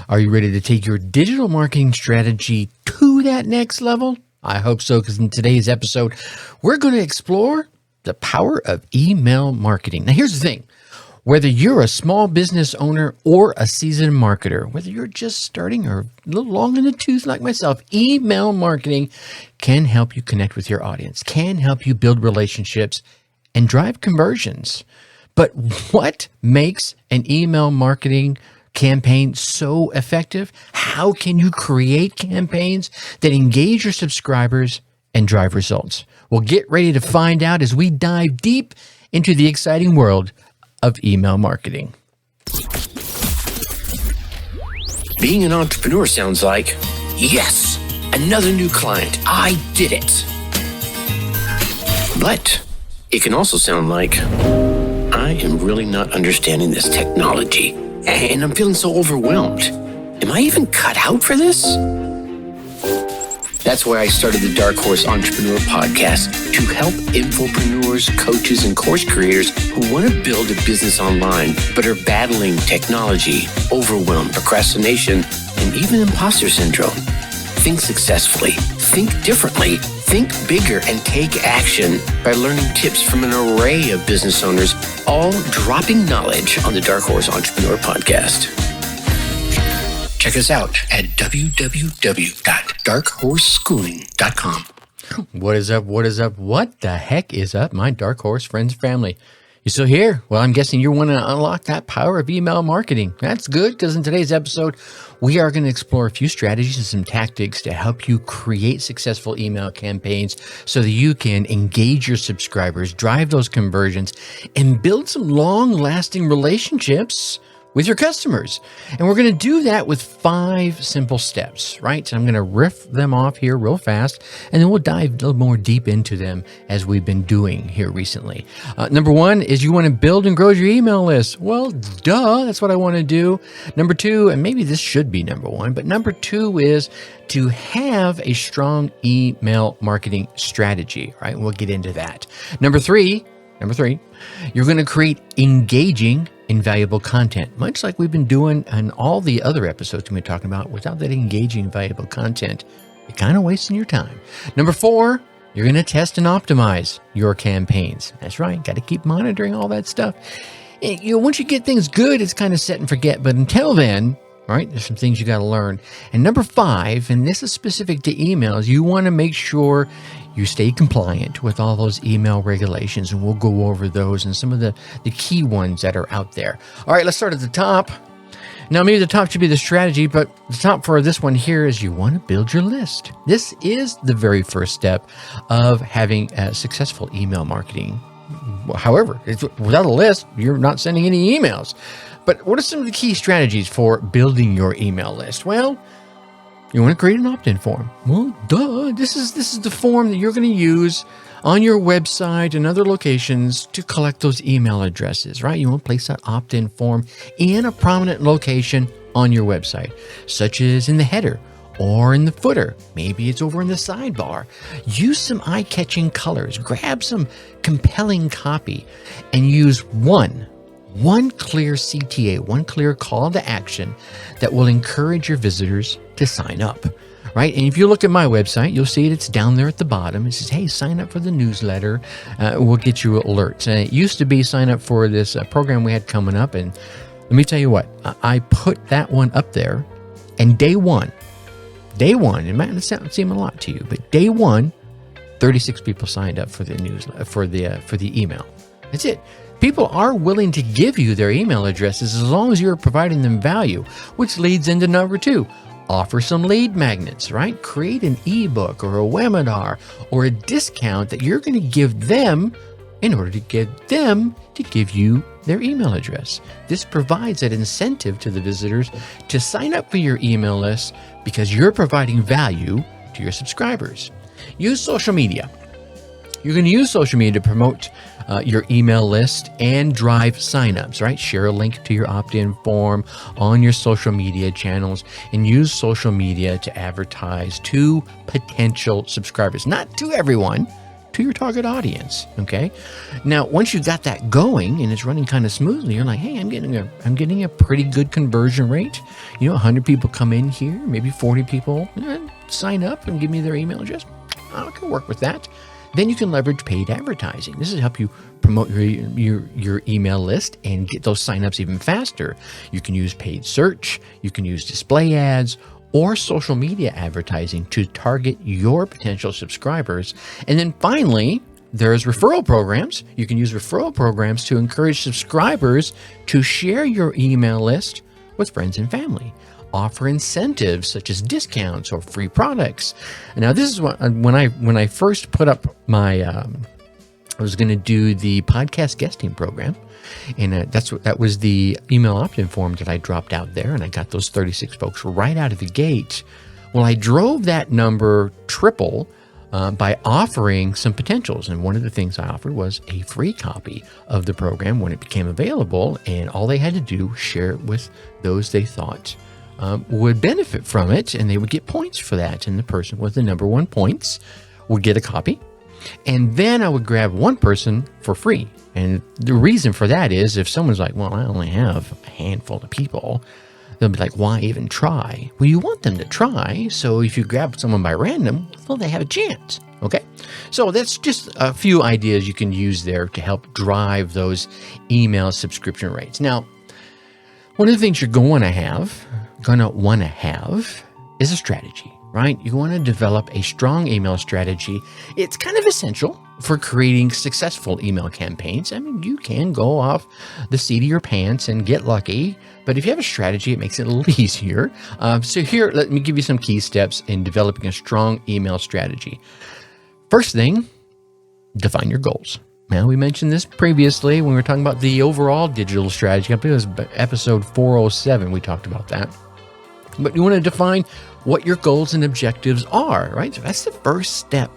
Are you ready to take your digital marketing strategy to that next level? I hope so, because in today's episode, we're going to explore the power of email marketing. Now, here's the thing. Whether you're a small business owner or a seasoned marketer, whether you're just starting or a little long in the tooth like myself, email marketing can help you connect with your audience, can help you build relationships and drive conversions. But what makes an email marketing campaign so effective? How can you create campaigns that engage your subscribers and drive results? Well, get ready to find out as we dive deep into the exciting world of email marketing. Being an entrepreneur sounds like, yes, another new client. I did it. But it can also sound like, I am really not understanding this technology, and I'm feeling so overwhelmed. Am I even cut out for this? That's why I started the Dark Horse Entrepreneur Podcast, to help infopreneurs, coaches, and course creators who want to build a business online but are battling technology, overwhelm, procrastination, and even imposter syndrome. Think successfully, think differently, think bigger, and take action by learning tips from an array of business owners, all dropping knowledge on the Dark Horse Entrepreneur Podcast. Check us out at www.darkhorseschooling.com. What is up? What is up? What the heck is up, my Dark Horse friends and family? You still here? Well, I'm guessing you want to unlock that power of email marketing. That's good, because in today's episode, we are going to explore a few strategies and some tactics to help you create successful email campaigns so that you can engage your subscribers, drive those conversions, and build some long-lasting relationships with your customers. And we're going to do that with 5 simple steps, right? So I'm going to riff them off here real fast, and then we'll dive a little more deep into them as we've been doing here recently. Number 1 is you want to build and grow your email list. Well, duh, that's what I want to do. Number 2, and maybe this should be number 1, but number 2 is to have a strong email marketing strategy, right? We'll get into that. Number three, you're going to create engaging and valuable content, much like we've been doing in all the other episodes we've been talking about. Without that engaging, valuable content, you're kind of wasting your time. Number 4, you're going to test and optimize your campaigns. That's right. Got to keep monitoring all that stuff. Once you get things good, it's kind of set and forget. But until then, all right, there's some things you got to learn. And number 5, and this is specific to emails, you want to make sure you stay compliant with all those email regulations, and we'll go over those and some of the key ones that are out there. All right, let's start at the top. Now, maybe the top should be the strategy, but the top for this one here is you want to build your list. This is the very first step of having a successful email marketing. However, without a list, you're not sending any emails. But what are some of the key strategies for building your email list? Well, you want to create an opt-in form. Well, duh. This is the form that you're going to use on your website and other locations to collect those email addresses, right? You want to place that opt-in form in a prominent location on your website, such as in the header or in the footer. Maybe it's over in the sidebar. Use some eye-catching colors. Grab some compelling copy and use one clear CTA, one clear call to action that will encourage your visitors to sign up, right? And if you look at my website, you'll see it's down there at the bottom. It says, hey, sign up for the newsletter. We'll get you alerts. And it used to be sign up for this program we had coming up. And let me tell you what, I put that one up there, and day one, it might not seem a lot to you, but day one, 36 people signed up for the newsletter, for the email. That's it. People are willing to give you their email addresses as long as you're providing them value, which leads into number 2. Offer some lead magnets, right? Create an ebook or a webinar or a discount that you're going to give them in order to get them to give you their email address. This provides an incentive to the visitors to sign up for your email list because you're providing value to your subscribers. Use social media. You're going to use social media to promote your email list and drive signups, right? Share a link to your opt-in form on your social media channels and use social media to advertise to potential subscribers. Not to everyone, to your target audience. Okay. Now, once you got that going and it's running kind of smoothly, you're like, hey, I'm getting a pretty good conversion rate. 100 people come in here, maybe 40 people sign up and give me their email address. I can work with that. Then you can leverage paid advertising. This is help you promote your email list and get those signups even faster. You can use paid search, you can use display ads, or social media advertising to target your potential subscribers. And then finally, there's referral programs. You can use referral programs to encourage subscribers to share your email list with friends and family. Offer incentives such as discounts or free products. Now, this is what when I first put up my I was going to do the podcast guesting program, and that was the email opt-in form that I dropped out there, and I got those 36 folks right out of the gate. Well, I drove that number triple by offering some potentials, and one of the things I offered was a free copy of the program when it became available, and all they had to do was share it with those they thought would benefit from it, and they would get points for that. And the person with the number 1 points would get a copy. And then I would grab one person for free. And the reason for that is if someone's like, well, I only have a handful of people, they'll be like, why even try? Well, you want them to try. So if you grab someone by random, well, they have a chance. Okay. So that's just a few ideas you can use there to help drive those email subscription rates. Now, one of the things you're going to want to have is a strategy, right? You want to develop a strong email strategy. It's kind of essential for creating successful email campaigns. I mean, you can go off the seat of your pants and get lucky, but if you have a strategy, it makes it a little easier. So here, let me give you some key steps in developing a strong email strategy. First thing, define your goals. Now, we mentioned this previously when we were talking about the overall digital strategy. I believe it was episode 407. We talked about that. But you want to define what your goals and objectives are, right? So that's the first step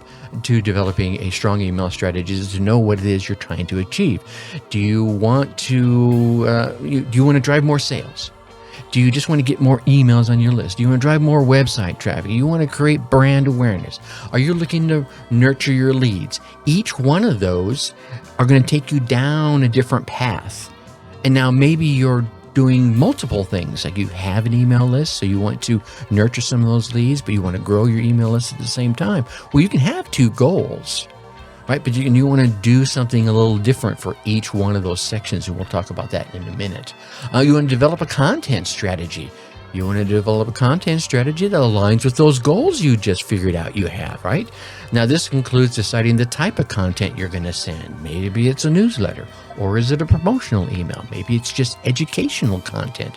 to developing a strong email strategy, is to know what it is you're trying to achieve. Do you want to drive more sales? Do you just want to get more emails on your list? Do you want to drive more website traffic? You want to create brand awareness? Are you looking to nurture your leads? Each one of those are going to take you down a different path. And now maybe you're doing multiple things, like you have an email list, so you want to nurture some of those leads, but you want to grow your email list at the same time. Well, you can have two goals, right? But you want to do something a little different for each one of those sections, and we'll talk about that in a minute. You want to develop a content strategy. You want to develop a content strategy that aligns with those goals you just figured out you have, right? Now, this includes deciding the type of content you're going to send. Maybe it's a newsletter, or is it a promotional email? Maybe it's just educational content.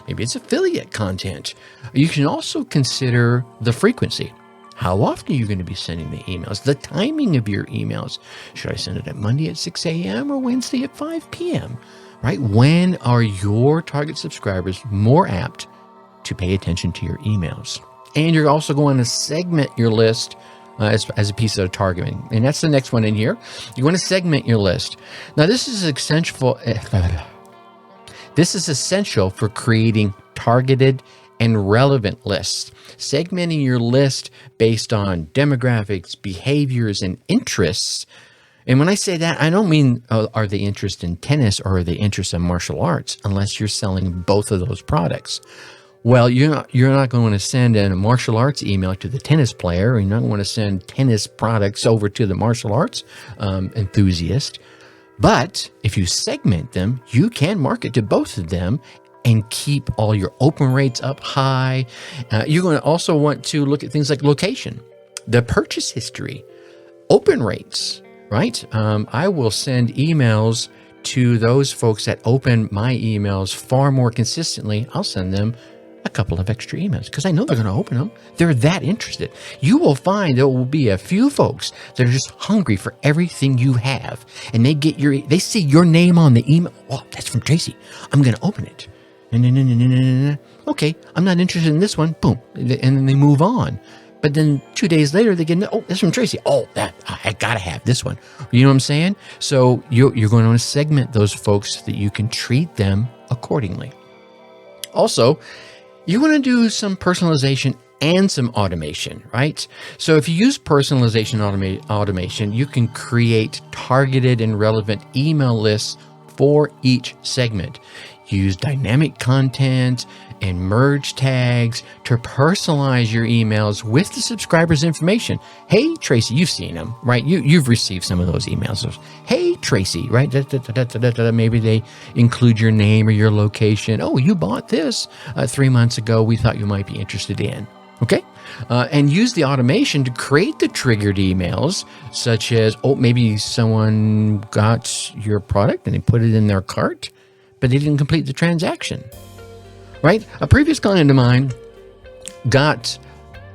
Maybe it's affiliate content. You can also consider the frequency. How often are you going to be sending the emails? The timing of your emails. Should I send it at Monday at 6 a.m. or Wednesday at 5 p.m.? Right? When are your target subscribers more apt to pay attention to your emails? And you're also going to segment your list as a piece of targeting. And that's the next one in here. You want to segment your list. Now, this is essential for creating targeted and relevant lists. Segmenting your list based on demographics, behaviors, and interests. And when I say that, I don't mean are they interested in tennis or are they interested in martial arts, unless you're selling both of those products. Well, you're not going to send a martial arts email to the tennis player, or you're not going to send tennis products over to the martial arts enthusiast. But if you segment them, you can market to both of them and keep all your open rates up high. You're going to also want to look at things like location, the purchase history, open rates, right? I will send emails to those folks that open my emails far more consistently. I'll send them a couple of extra emails because I know they're going to open them. They're that interested. You will find there will be a few folks that are just hungry for everything you have, and they see your name on the email. Oh, that's from Tracy. I'm going to open it. Okay, I'm not interested in this one. Boom, and then they move on. But then 2 days later, they get, oh, that's from Tracy. Oh, that I gotta have this one. You know what I'm saying? So you're going to want to segment those folks so that you can treat them accordingly. Also, you want to do some personalization and some automation, right? So if you use personalization automation, you can create targeted and relevant email lists for each segment. Use dynamic content and merge tags to personalize your emails with the subscriber's information. Hey, Tracy, you've seen them, right? You've received some of those emails. Hey, Tracy, right? Maybe they include your name or your location. Oh, you bought this 3 months ago. We thought you might be interested in. Okay. And use the automation to create the triggered emails, such as, oh, maybe someone got your product and they put it in their cart, but they didn't complete the transaction, right? A previous client of mine got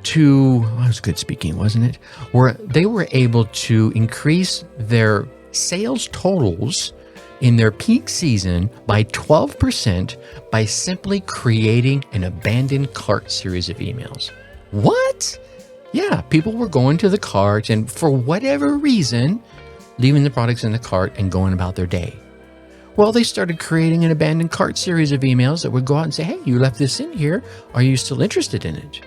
to, well, it was good speaking, wasn't it? Where they were able to increase their sales totals in their peak season by 12% by simply creating an abandoned cart series of emails. What? Yeah, people were going to the cart and for whatever reason, leaving the products in the cart and going about their day. Well, they started creating an abandoned cart series of emails that would go out and say, hey, you left this in here. Are you still interested in it?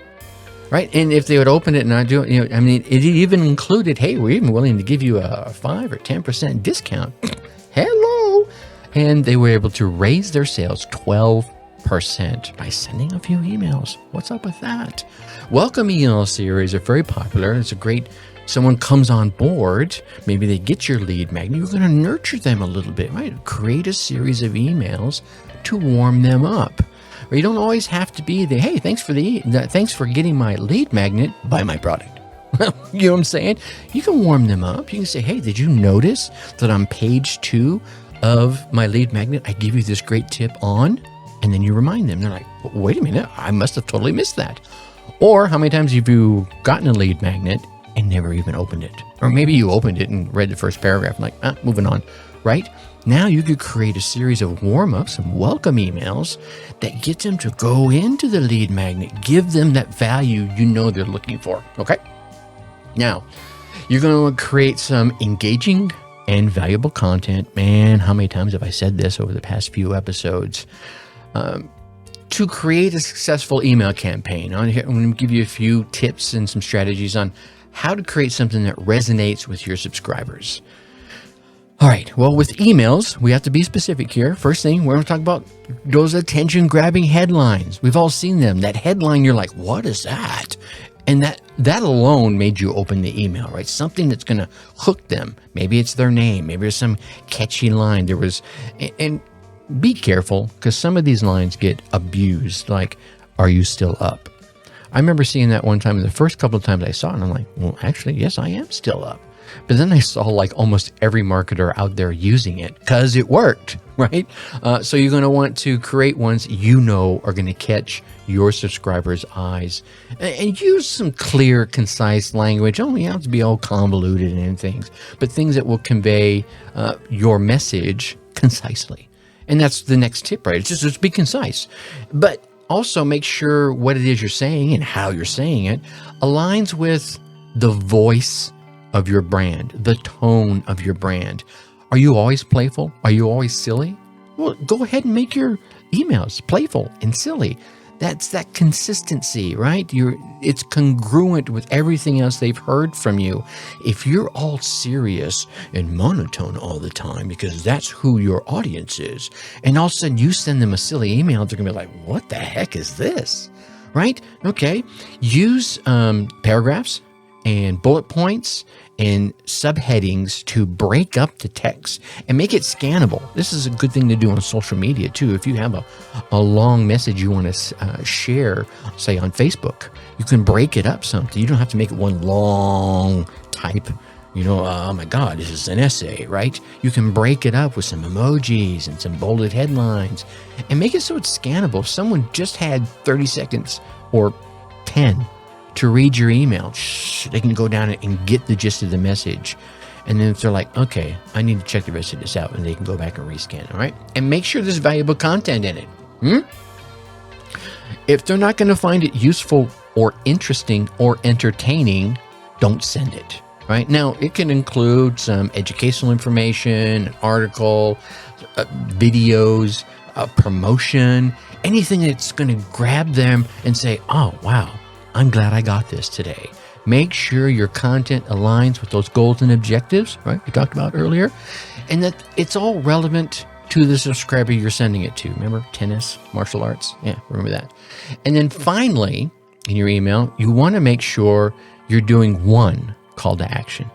Right? And if they would open it and not do it, I mean, it even included, hey, we're even willing to give you a 5 or 10% discount. Hello. And they were able to raise their sales 12% by sending a few emails. What's up with that? Welcome email series are very popular. It's a great, someone comes on board, maybe they get your lead magnet, you're going to nurture them a little bit, right? Create a series of emails to warm them up. Or you don't always have to be the, hey, thanks for getting my lead magnet, buy my product. You know what I'm saying? You can warm them up. You can say, hey, did you notice that on page 2 of my lead magnet, I give you this great tip on? And then you remind them. They're like, wait a minute, I must have totally missed that. Or how many times have you gotten a lead magnet and never even opened it? Or maybe you opened it and read the first paragraph and like, moving on, right? Now you could create a series of warm-ups and welcome emails that get them to go into the lead magnet, give them that value you know they're looking for, okay? Now, you're going to create some engaging and valuable content. Man, how many times have I said this over the past few episodes? To create a successful email campaign, I'm going to give you a few tips and some strategies on how to create something that resonates with your subscribers. All right, well, with emails, we have to be specific here. First thing, we're going to talk about those attention-grabbing headlines. We've all seen them. That headline, you're like, what is that? And that alone made you open the email, right? Something that's going to hook them. Maybe it's their name. Maybe there's some catchy line. And be careful, because some of these lines get abused, like, are you still up? I remember seeing that one time, the first couple of times I saw it, and I'm like, well, actually, yes, I am still up. But then I saw like almost every marketer out there using it because it worked, right? So you're going to want to create ones you know are going to catch your subscribers' eyes and use some clear, concise language. Oh, you have to be all convoluted and things, but things that will convey your message concisely. And that's the next tip, right? It's just be concise, but also make sure what it is you're saying and how you're saying it aligns with the voice of your brand, the tone of your brand. Are you always playful? Are you always silly? Well, go ahead and make your emails playful and silly. That's that consistency, right? It's congruent with everything else they've heard from you. If you're all serious and monotone all the time, because that's who your audience is, and all of a sudden you send them a silly email, they're gonna be like, what the heck is this? Right? Okay. Use paragraphs and bullet points and subheadings to break up the text and make it scannable. This is a good thing to do on social media too. If you have a long message you want to share, say on Facebook, you can break it up something. You don't have to make it one long type, oh my God, this is an essay, right? You can break it up with some emojis and some bolded headlines and make it so it's scannable. If someone just had 30 seconds or 10 to read your email, they can go down and get the gist of the message. And then if they're like, okay, I need to check the rest of this out, and they can go back and rescan, all right? And make sure there's valuable content in it. If they're not going to find it useful or interesting or entertaining, don't send it, right? Now, it can include some educational information, an article, videos, promotion, anything that's going to grab them and say, oh, wow, I'm glad I got this today. Make sure your content aligns with those goals and objectives, right? We talked about earlier, and that it's all relevant to the subscriber you're sending it to. Remember tennis, martial arts? Yeah, remember that. And then finally, in your email, you want to make sure you're doing one call to action.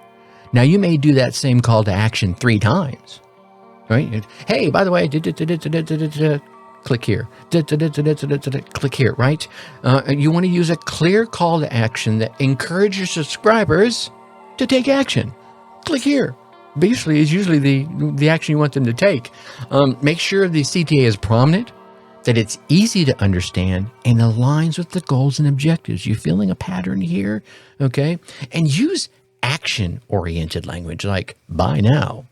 Now, you may do that same call to action 3 times, right? Hey, by the way, click here, click here, right? You want to use a clear call to action that encourages your subscribers to take action. Click here. Basically, is usually the action you want them to take. Make sure the CTA is prominent, that it's easy to understand, and aligns with the goals and objectives. You feeling a pattern here? Okay. And use action-oriented language like buy now,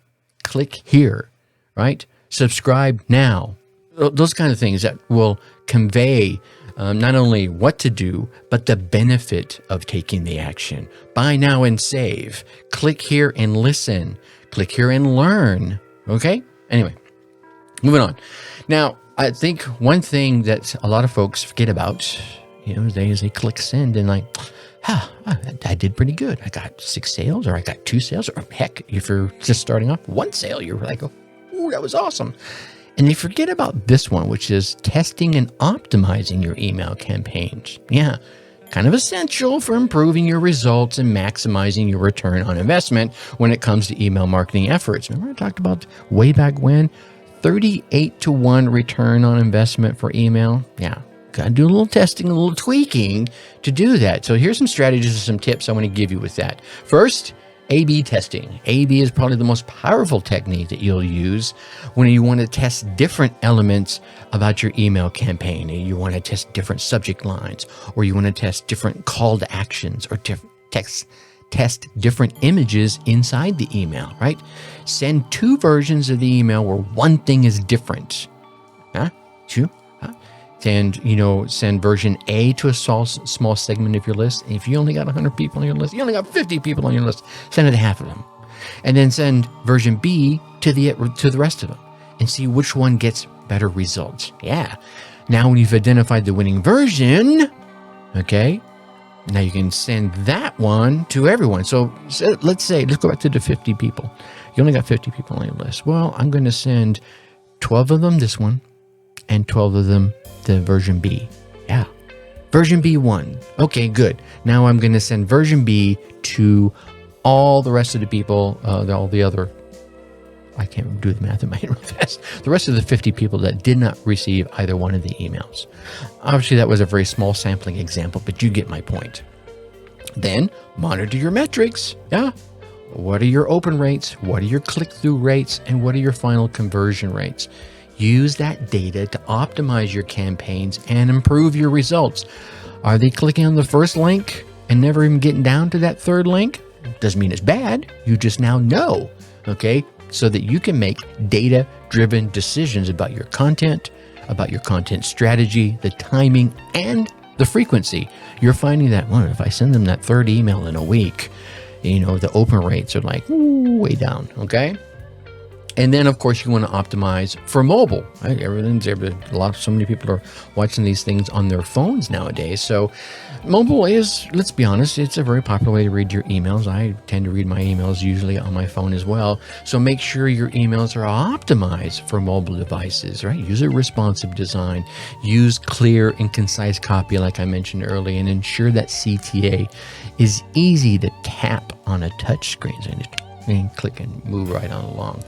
click here, right? Subscribe now. Those kind of things that will convey not only what to do, but the benefit of taking the action. Buy now and save. Click here and listen. Click here and learn. Okay? Anyway, moving on. Now, I think one thing that a lot of folks forget about, they click send and like, I did pretty good. I got 6 sales, or I got 2 sales, or heck, if you're just starting off, 1 sale, you're like, oh, that was awesome. And they forget about this one, which is testing and optimizing your email campaigns. Yeah, kind of essential for improving your results and maximizing your return on investment when it comes to email marketing efforts. Remember I talked about way back when, 38-to-1 return on investment for email? Yeah, got to do a little testing, a little tweaking to do that. So here's some strategies and some tips I want to give you with that. First, A/B testing. A/B is probably the most powerful technique that you'll use when you want to test different elements about your email campaign. You want to test different subject lines, or you want to test different call to actions, or test different images inside the email, right? Send 2 versions of the email where one thing is different. Send version A to a small segment of your list. And if you only got 100 people on your list, you only got 50 people on your list, send it to half of them. And then send version B to the rest of them and see which one gets better results. Yeah. Now, when you've identified the winning version, okay, now you can send that one to everyone. So let's go back to the 50 people. You only got 50 people on your list. Well, I'm going to send 12 of them this one, and 12 of them the version B. Yeah. Version B1. Okay, good. Now I'm going to send version B to all the rest of the people, all the other, I can't do the math in my head real fast, the rest of the 50 people that did not receive either one of the emails. Obviously, that was a very small sampling example, but you get my point. Then monitor your metrics. Yeah. What are your open rates? What are your click-through rates? And what are your final conversion rates? Use that data to optimize your campaigns and improve your results. Are they clicking on the first link and never even getting down to that 3rd link? Doesn't mean it's bad. You just now know, okay? So that you can make data-driven decisions about your content strategy, the timing, and the frequency. You're finding that, if I send them that 3rd email in a week, the open rates are like way down, okay? And then, of course, you want to optimize for mobile, right? So many people are watching these things on their phones nowadays. So mobile is, let's be honest, it's a very popular way to read your emails. I tend to read my emails usually on my phone as well. So make sure your emails are optimized for mobile devices, right? Use a responsive design, use clear and concise copy, like I mentioned earlier, and ensure that CTA is easy to tap on a touch screen. So and click and move right on along.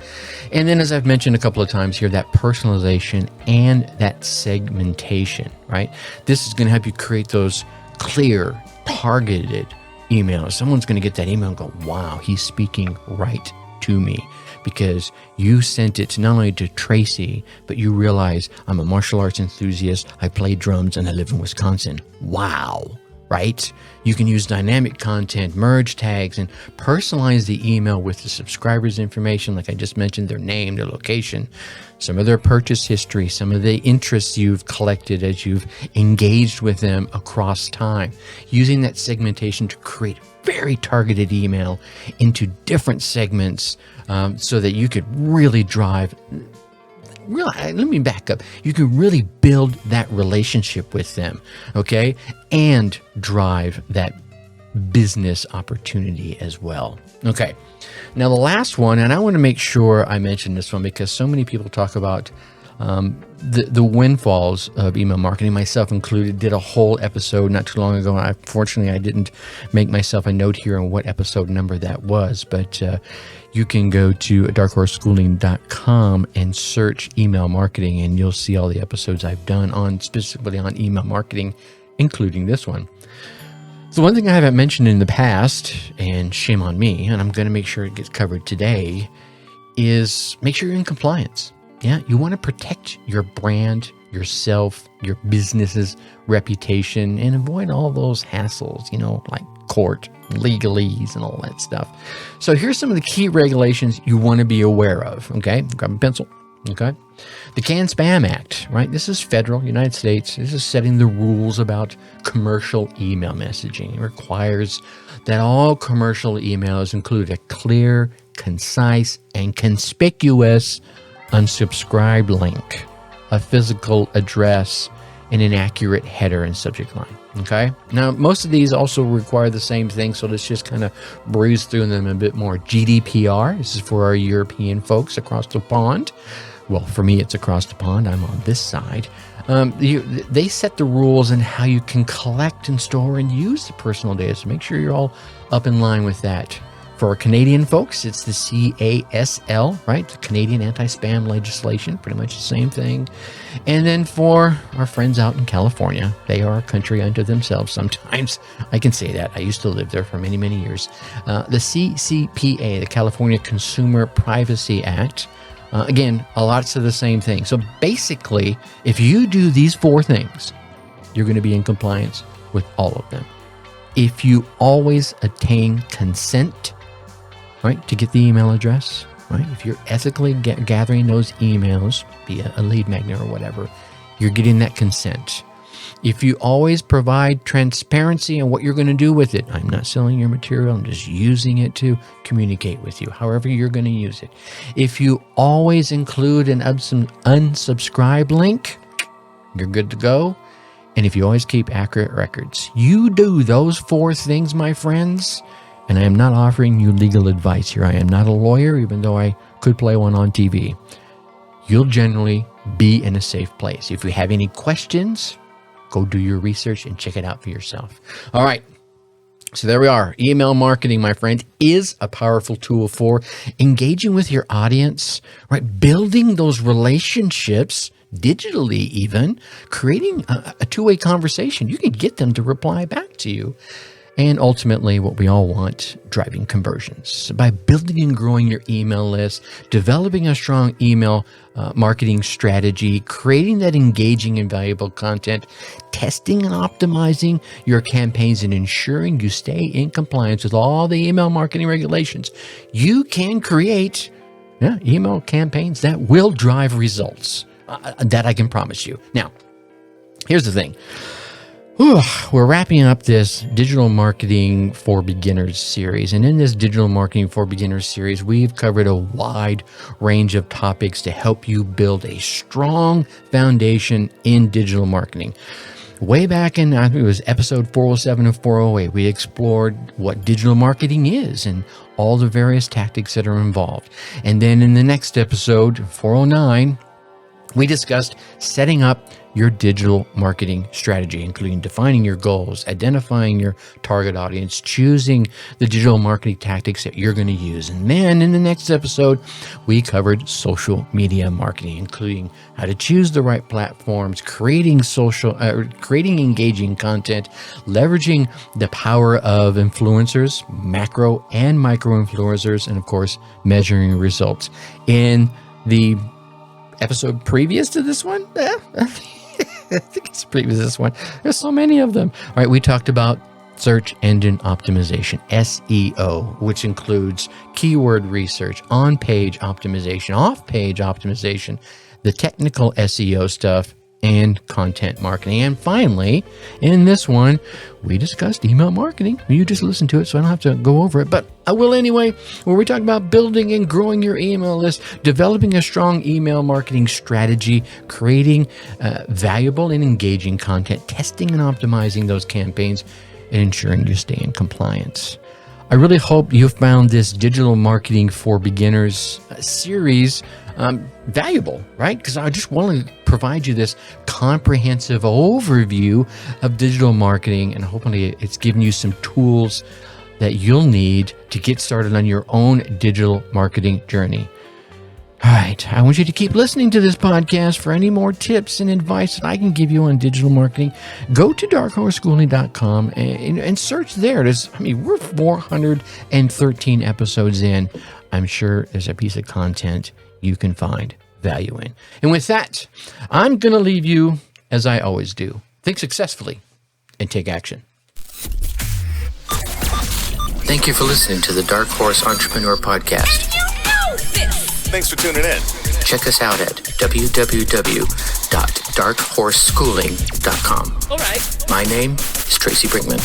And then, as I've mentioned a couple of times here, that personalization and that segmentation, right? This is going to help you create those clear, targeted emails. Someone's going to get that email and go, wow, he's speaking right to me, because you sent it not only to Tracy, but you realize I'm a martial arts enthusiast, I play drums, and I live in Wisconsin. Wow. Right? You can use dynamic content, merge tags, and personalize the email with the subscriber's information, like I just mentioned, their name, their location, some of their purchase history, some of the interests you've collected as you've engaged with them across time. Using that segmentation to create very targeted email into different segments so that you could really drive let me back up. You can really build that relationship with them, okay? And drive that business opportunity as well. Okay. Now, the last one, and I want to make sure I mention this one because so many people talk about the windfalls of email marketing, myself included. Did a whole episode not too long ago. Unfortunately, I didn't make myself a note here on what episode number that was, but you can go to darkhorseschooling.com and search email marketing, and you'll see all the episodes I've done specifically on email marketing, including this one. So one thing I haven't mentioned in the past, and shame on me, and I'm going to make sure it gets covered today, is make sure you're in compliance. Yeah, you want to protect your brand, yourself, your business's reputation, and avoid all those hassles, like court, legalese, and all that stuff. So here's some of the key regulations you want to be aware of, okay? Grab a pencil, okay? The CAN-SPAM Act, right? This is federal, United States. This is setting the rules about commercial email messaging. It requires that all commercial emails include a clear, concise, and conspicuous unsubscribed link, a physical address, and an accurate header and subject line. Okay. Now, most of these also require the same thing, so let's just kind of breeze through them a bit more. GDPR, this is for our European folks across the pond. Well, for me, it's across the pond. I'm on this side. They set the rules on how you can collect and store and use the personal data, so make sure you're all up in line with that. For our Canadian folks, it's the CASL, right? The Canadian Anti-Spam Legislation, pretty much the same thing. And then for our friends out in California, they are a country unto themselves sometimes. I can say that. I used to live there for many, many years. The CCPA, the California Consumer Privacy Act, again, a lot of the same thing. So basically, if you do these 4 things, you're going to be in compliance with all of them. If you always attain consent, right, to get the email address, right? If you're ethically gathering those emails via a lead magnet or whatever, you're getting that consent. If you always provide transparency on what you're going to do with it, I'm not selling your material, I'm just using it to communicate with you, however you're going to use it. If you always include an unsubscribe link, you're good to go. And if you always keep accurate records, you do those 4 things, my friends. And I am not offering you legal advice here. I am not a lawyer, even though I could play one on TV. You'll generally be in a safe place. If you have any questions, go do your research and check it out for yourself. All right. So there we are. Email marketing, my friend, is a powerful tool for engaging with your audience, right? Building those relationships digitally, even creating a two-way conversation. You can get them to reply back to you. And ultimately, what we all want, driving conversions. So by building and growing your email list, developing a strong email marketing strategy, creating that engaging and valuable content, testing and optimizing your campaigns, and ensuring you stay in compliance with all the email marketing regulations, you can create email campaigns that will drive results. That I can promise you. Now, here's the thing. We're wrapping up this Digital Marketing for Beginners series. And in this Digital Marketing for Beginners series, we've covered a wide range of topics to help you build a strong foundation in digital marketing. Way back in, I think it was episode 407 and 408, we explored what digital marketing is and all the various tactics that are involved. And then in the next episode, 409, we discussed setting up your digital marketing strategy, including defining your goals, identifying your target audience, choosing the digital marketing tactics that you're going to use. And then in the next episode, we covered social media marketing, including how to choose the right platforms, creating engaging content, leveraging the power of influencers, macro and micro influencers, and of course, measuring results. In the episode previous to this one, I think it's previous to this one. There's so many of them. All right, we talked about search engine optimization, SEO, which includes keyword research, on-page optimization, off-page optimization, the technical SEO stuff, and content marketing. And finally, in this one, we discussed email marketing. You just listened to it, so I don't have to go over it, but I will anyway, where we talk about building and growing your email list, developing a strong email marketing strategy, creating valuable and engaging content, testing and optimizing those campaigns, and ensuring you stay in compliance. I really hope you found this Digital Marketing for Beginners series valuable, right? Because I just want to provide you this comprehensive overview of digital marketing, and hopefully it's giving you some tools that you'll need to get started on your own digital marketing journey. All right, I want you to keep listening to this podcast. For any more tips and advice that I can give you on digital marketing, go to darkhorseschooling.com and search there. We're 413 episodes in. I'm sure there's a piece of content you can find value in. And with that, I'm going to leave you as I always do. Think successfully and take action. Thank you for listening to the Dark Horse Entrepreneur Podcast. Thanks for tuning in. Check us out at www.darkhorseschooling.com. All right. My name is Tracy Brinkman.